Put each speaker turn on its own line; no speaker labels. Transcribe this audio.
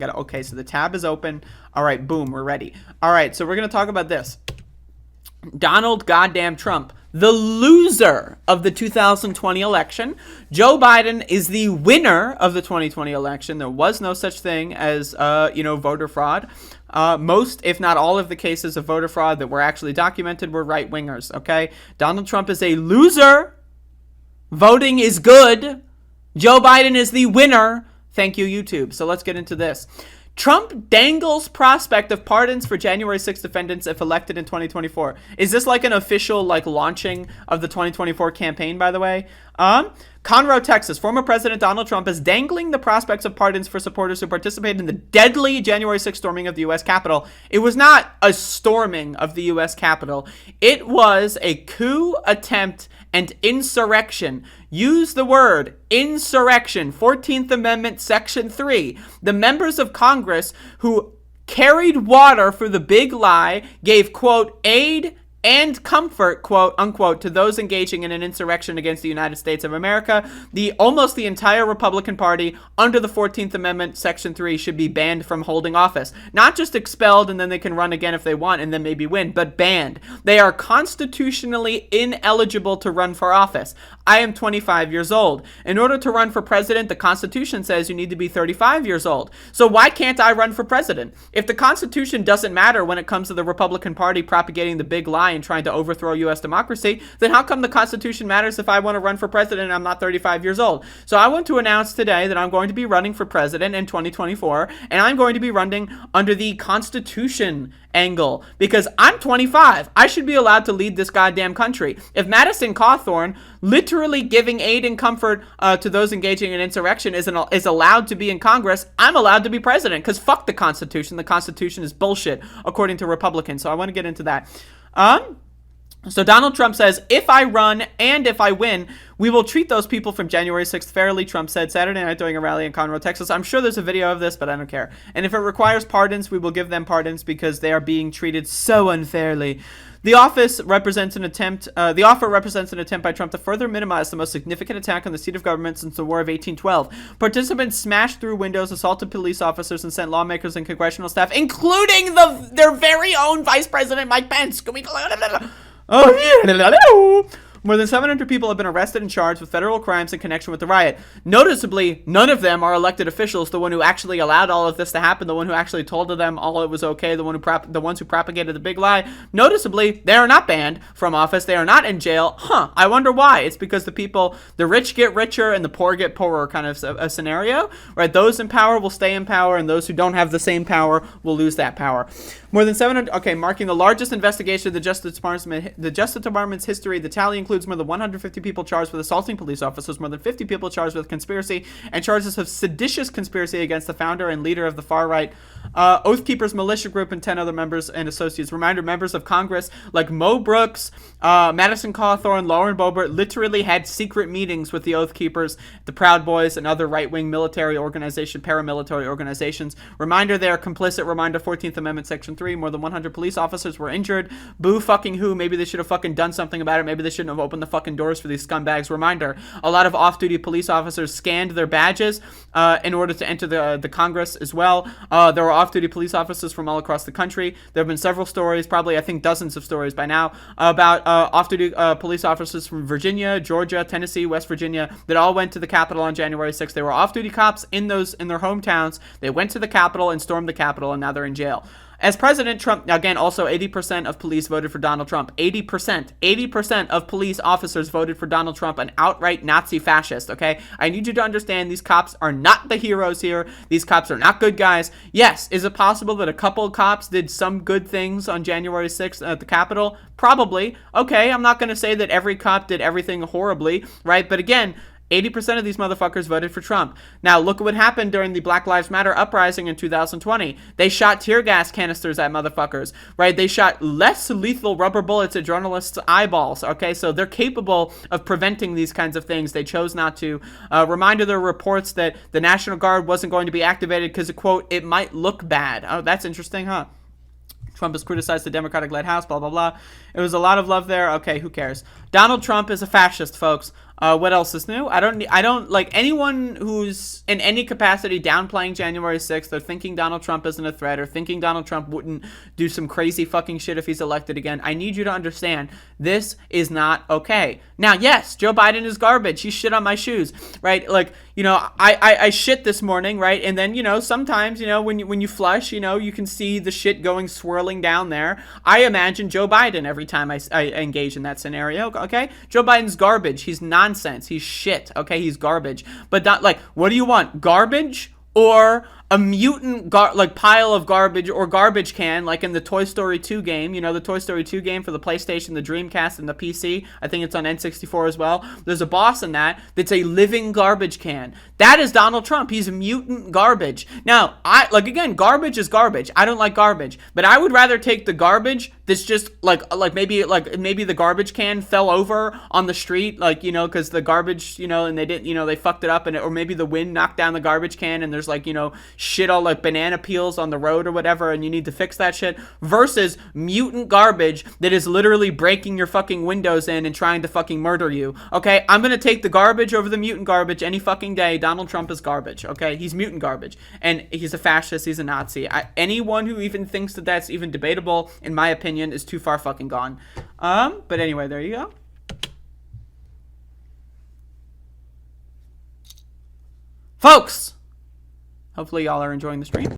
Okay, so the tab is open. All right, boom, we're ready. All right, so we're going to talk about this. Donald goddamn Trump, the loser of the 2020 election. Joe Biden is the winner of the 2020 election. There was no such thing as, voter fraud. Most, if not all of the cases of voter fraud that were actually documented were right-wingers, okay? Donald Trump is a loser. Voting is good. Joe Biden is the winner. Thank you, YouTube. So let's get into this. Trump dangles prospect of pardons for January 6th defendants if elected in 2024. Is this like an official launching of the 2024 campaign, by the way? Conroe, Texas. Former President Donald Trump is dangling the prospects of pardons for supporters who participated in the deadly January 6th storming of the U.S. Capitol. It was not a storming of the U.S. Capitol. It was a coup attempt and insurrection. Use the word insurrection. 14th Amendment, Section 3. The members of Congress who carried water for the big lie gave, quote, aid and comfort, quote unquote, to those engaging in an insurrection against the United States of America. Almost the entire Republican Party under the 14th Amendment, Section 3, should be banned from holding office. Not just expelled and then they can run again if they want and then maybe win, but banned. They are constitutionally ineligible to run for office. I am 25 years old. In order to run for president, the Constitution says you need to be 35 years old. So why can't I run for president? If the Constitution doesn't matter when it comes to the Republican Party propagating the big lie and trying to overthrow U.S. democracy, then how come the Constitution matters if I want to run for president and I'm not 35 years old? So I want to announce today that I'm going to be running for president in 2024, and I'm going to be running under the Constitution angle because I'm 25. I should be allowed to lead this goddamn country. If Madison Cawthorn literally giving aid and comfort to those engaging in insurrection is allowed to be in Congress, I'm allowed to be president because fuck the Constitution. The Constitution is bullshit according to Republicans. So I want to get into that. So Donald Trump says, if I run and if I win, we will treat those people from January 6th fairly, Trump said Saturday night during a rally in Conroe, Texas. I'm sure there's a video of this, but I don't care. And if it requires pardons, we will give them pardons because they are being treated so unfairly. The offer represents an attempt by Trump to further minimize the most significant attack on the seat of government since the War of 1812. Participants smashed through windows, assaulted police officers, and sent lawmakers and congressional staff, including their very own Vice President Mike Pence. More than 700 people have been arrested and charged with federal crimes in connection with the riot. Noticeably, none of them are elected officials, the one who actually allowed all of this to happen, the one who actually told them all it was okay, the ones who propagated the big lie. Noticeably, they are not banned from office. They are not in jail. I wonder why. It's because the rich get richer and the poor get poorer kind of a scenario, right? Those in power will stay in power, and those who don't have the same power will lose that power. More than 700, marking the largest investigation of the Justice Department's history. The tally includes more than 150 people charged with assaulting police officers, more than 50 people charged with conspiracy, and charges of seditious conspiracy against the founder and leader of the far-right Oath Keepers militia group and 10 other members and associates. Reminder, members of Congress like Mo Brooks, Madison Cawthorn, Lauren Boebert literally had secret meetings with the Oath Keepers, the Proud Boys, and other right-wing paramilitary organizations. Reminder, they are complicit. Reminder, 14th Amendment, Section 3. More than 100 police officers were injured. Boo fucking who. Maybe they should have fucking done something about it. Maybe they shouldn't have opened the fucking doors for these scumbags. Reminder, a lot of off-duty police officers scanned their badges in order to enter the Congress as well. There were off-duty police officers from all across the country. There have been several stories, probably I think dozens of stories by now, about off-duty police officers from Virginia, Georgia, Tennessee, West Virginia that all went to the Capitol on January 6th. They were off-duty cops in their hometowns. They went to the Capitol and stormed the Capitol, and now they're in jail. As President Trump, again, also 80% of police voted for Donald Trump. 80% of police officers voted for Donald Trump, an outright Nazi fascist, okay? I need you to understand these cops are not the heroes here. These cops are not good guys. Yes, is it possible that a couple of cops did some good things on January 6th at the Capitol? Probably. Okay, I'm not going to say that every cop did everything horribly, right? But again, 80% of these motherfuckers voted for Trump. Now, look at what happened during the Black Lives Matter uprising in 2020. They shot tear gas canisters at motherfuckers, right? They shot less lethal rubber bullets at journalists' eyeballs, okay? So they're capable of preventing these kinds of things. They chose not to. Reminder, there were reports that the National Guard wasn't going to be activated because, quote, it might look bad. Oh, that's interesting, huh? Trump has criticized the Democratic-led House, blah, blah, blah. It was a lot of love there. Okay, who cares? Donald Trump is a fascist, folks. What else is new? I don't like anyone who's in any capacity downplaying January 6th or thinking Donald Trump isn't a threat or thinking Donald Trump wouldn't do some crazy fucking shit if he's elected again. I need you to understand this is not okay. Now, yes, Joe Biden is garbage. He shit on my shoes, right? Like, you know, I shit this morning, right? And then, you know, sometimes, you know, when you flush, you know, you can see the shit going swirling down there. I imagine Joe Biden every time I engage in that scenario, okay? Joe Biden's garbage. He's nonsense. He's shit, okay? He's garbage. But not, like, what do you want? Garbage or a mutant like pile of garbage or garbage can, like in the Toy Story 2 game, you know, the Toy Story 2 game for the PlayStation, the Dreamcast, and the PC. I think it's on N64 as well. There's a boss in that's a living garbage can. That is Donald Trump. He's mutant garbage. Now, again, garbage is garbage. I don't like garbage, but I would rather take the garbage that's just like maybe the garbage can fell over on the street, like, you know, because the garbage, you know, and they didn't, you know, they fucked it up, or maybe the wind knocked down the garbage can, and there's, like, you know, shit all like banana peels on the road or whatever, and you need to fix that shit, versus mutant garbage that is literally breaking your fucking windows in and trying to fucking murder you. Okay, I'm gonna take the garbage over the mutant garbage any fucking day. Donald Trump is garbage. Okay, he's mutant garbage, and he's a fascist. He's a Nazi. Anyone who even thinks that that's even debatable, in my opinion, is too far fucking gone. But anyway, there you go. Folks, hopefully y'all are enjoying the stream.